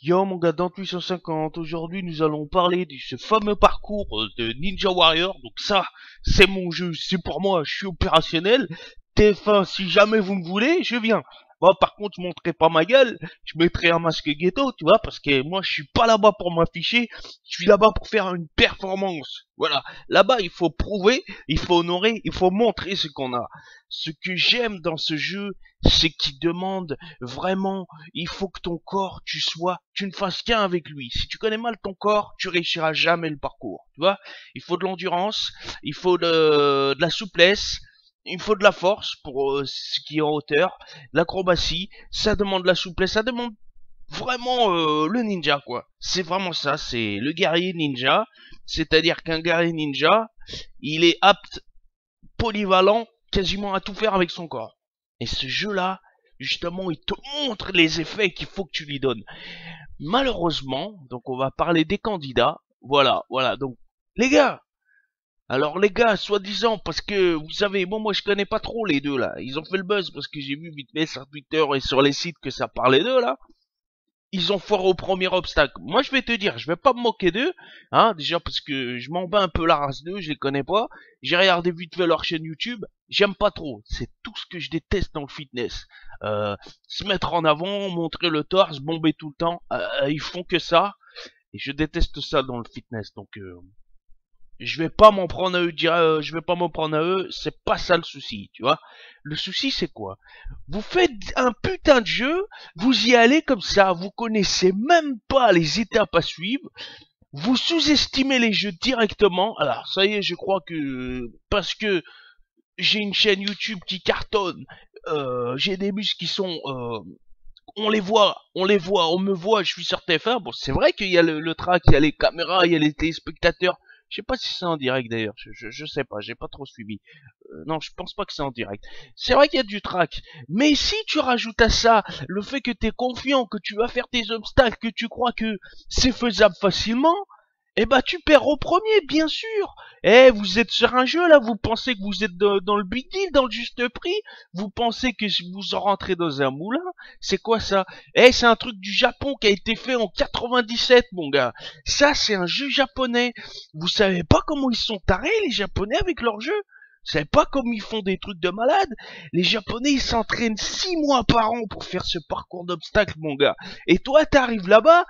Yo mon gars, dans 850, aujourd'hui nous allons parler de ce fameux parcours de Ninja Warrior. Donc ça, c'est mon jeu, c'est pour moi, je suis opérationnel. TF1, si jamais vous me voulez, je viens. Moi par contre, je montrerai pas ma gueule, je mettrai un masque ghetto, tu vois, parce que moi je suis pas là-bas pour m'afficher, je suis là-bas pour faire une performance. Voilà, là-bas il faut prouver, il faut honorer, il faut montrer ce qu'on a. Ce que j'aime dans ce jeu, c'est qu'il demande vraiment, il faut que ton corps, tu ne fasses qu'un avec lui. Si tu connais mal ton corps, tu réussiras jamais le parcours. Tu vois, il faut de l'endurance, il faut de la souplesse, il faut de la force pour ce qui est en hauteur, l'acrobatie, ça demande de la souplesse, ça demande vraiment le ninja quoi. C'est vraiment ça, c'est le guerrier ninja. C'est-à-dire qu'un guerrier ninja, il est apte, polyvalent, quasiment à tout faire avec son corps. Et ce jeu-là, justement, il te montre les effets qu'il faut que tu lui donnes. Malheureusement, donc on va parler des candidats. Voilà. Donc, les gars, alors les gars, soi-disant, parce que vous savez, bon, moi je connais pas trop les deux là. Ils ont fait le buzz parce que j'ai vu vite fait sur Twitter et sur les sites que ça parlait d'eux là. Ils ont foiré au premier obstacle. Moi, je vais te dire, je vais pas me moquer d'eux, hein, déjà parce que je m'en bats un peu la race d'eux, je les connais pas. J'ai regardé vite fait leur chaîne YouTube, j'aime pas trop. C'est tout ce que je déteste dans le fitness. Se mettre en avant, montrer le torse, bomber tout le temps, ils font que ça. Et je déteste ça dans le fitness, donc je vais pas m'en prendre à eux, je vais pas m'en prendre à eux, c'est pas ça le souci, tu vois. Le souci c'est quoi? Vous faites un putain de jeu, vous y allez comme ça, vous connaissez même pas les étapes à suivre, vous sous-estimez les jeux directement. Alors ça y est, je crois que parce que j'ai une chaîne YouTube qui cartonne, j'ai des muscles qui sont on me voit, je suis sur TF1. Bon, c'est vrai qu'il y a le track, il y a les caméras, il y a les téléspectateurs. Je sais pas si c'est en direct d'ailleurs, je sais pas, j'ai pas trop suivi. Non, je pense pas que c'est en direct. C'est vrai qu'il y a du track, mais si tu rajoutes à ça le fait que tu es confiant, que tu vas faire tes obstacles, que tu crois que c'est faisable facilement, eh ben tu perds au premier, bien sûr. Eh, vous êtes sur un jeu là, vous pensez que vous êtes dans le big deal, dans le juste prix, vous pensez que vous en rentrez dans un moulin, c'est quoi ça? Eh, c'est un truc du Japon qui a été fait en 97, mon gars. Ça, c'est un jeu japonais. Vous savez pas comment ils sont tarés, les Japonais, avec leur jeu? Vous savez pas comme ils font des trucs de malade? Les Japonais, ils s'entraînent 6 mois par an pour faire ce parcours d'obstacles, mon gars. Et toi, t'arrives là-bas,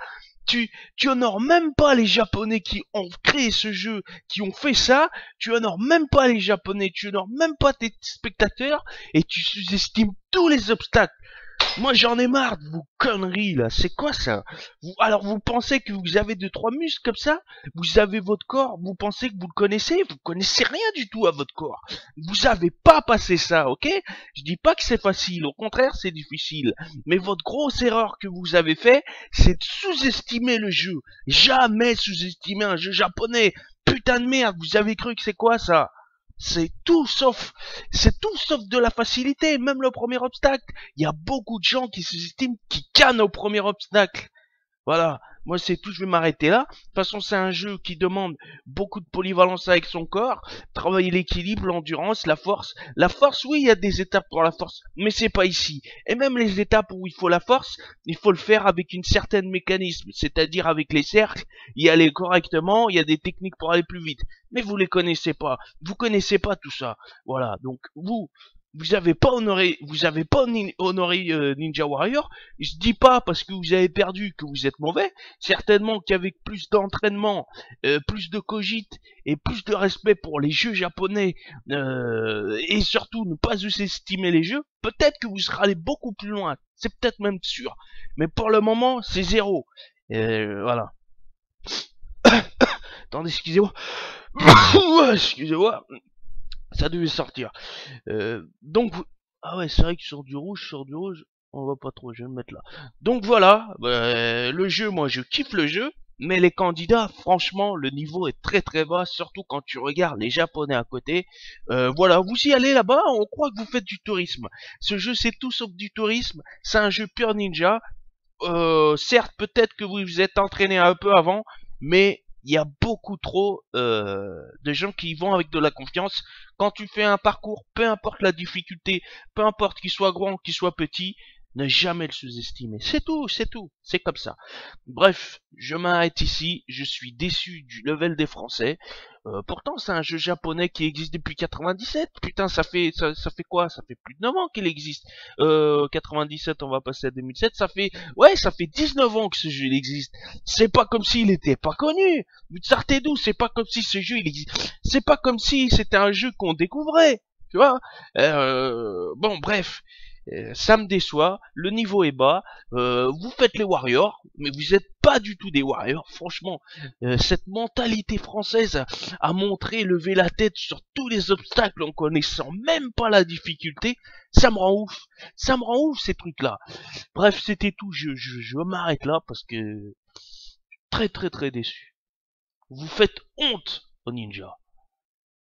tu honores même pas les Japonais qui ont créé ce jeu, qui ont fait ça, tu honores même pas les Japonais, tu honores même pas tes spectateurs, et tu sous-estimes tous les obstacles. Moi j'en ai marre de vos conneries là, c'est quoi ça? Alors vous pensez que vous avez deux trois muscles comme ça? Vous avez votre corps, vous pensez que vous le connaissez? Vous connaissez rien du tout à votre corps. Vous avez pas passé ça, ok? Je dis pas que c'est facile, au contraire c'est difficile. Mais votre grosse erreur que vous avez fait, c'est de sous-estimer le jeu. Jamais sous-estimer un jeu japonais. Putain de merde, vous avez cru que c'est quoi ça? C'est tout sauf de la facilité, même le premier obstacle. Il y a beaucoup de gens qui sous-estiment, qui cannent au premier obstacle. Voilà, moi c'est tout, je vais m'arrêter là. De toute façon, c'est un jeu qui demande beaucoup de polyvalence avec son corps, travailler l'équilibre, l'endurance, la force. La force, oui, il y a des étapes pour la force, mais c'est pas ici. Et même les étapes où il faut la force, il faut le faire avec une certaine mécanisme, c'est-à-dire avec les cercles, y aller correctement, il y a des techniques pour aller plus vite. Mais vous les connaissez pas, vous connaissez pas tout ça. Voilà, donc vous avez pas honoré, honoré Ninja Warrior. Je dis pas parce que vous avez perdu que vous êtes mauvais. Certainement qu'avec plus d'entraînement, plus de cogite et plus de respect pour les jeux japonais et surtout ne pas sous-estimer les jeux, peut-être que vous serez allé beaucoup plus loin. C'est peut-être même sûr. Mais pour le moment, c'est zéro. Voilà. Attendez, excusez-moi. Excusez-moi. Ça devait sortir. Donc, ah ouais, c'est vrai que sur du rouge, on va pas trop, je vais me mettre là. Donc voilà, le jeu, moi je kiffe le jeu, mais les candidats, franchement, le niveau est très très bas, surtout quand tu regardes les Japonais à côté. Voilà, vous y allez là-bas, on croit que vous faites du tourisme. Ce jeu, c'est tout sauf du tourisme, c'est un jeu pur ninja. Certes, peut-être que vous vous êtes entraîné un peu avant, mais il y a beaucoup trop de gens qui y vont avec de la confiance. Quand tu fais un parcours, peu importe la difficulté, peu importe qu'il soit grand, qu'il soit petit, Ne jamais le sous-estimer. C'est tout, c'est tout. C'est comme ça. Bref, je m'arrête ici. Je suis déçu du level des Français. Pourtant, c'est un jeu japonais qui existe depuis 97. Putain, ça fait quoi? Ça fait plus de 9 ans qu'il existe. 97, on va passer à 2007. Ça fait 19 ans que ce jeu il existe. C'est pas comme s'il était pas connu. Vous sortez d'où? C'est pas comme si ce jeu il existe. C'est pas comme si c'était un jeu qu'on découvrait. Tu vois? Bon, bref. Ça me déçoit, le niveau est bas, vous faites les warriors, mais vous n'êtes pas du tout des warriors, franchement. Cette mentalité française à montrer, lever la tête sur tous les obstacles en connaissant même pas la difficulté, ça me rend ouf. Ça me rend ouf ces trucs-là. Bref, c'était tout, je m'arrête là parce que très très très déçu. Vous faites honte aux ninjas.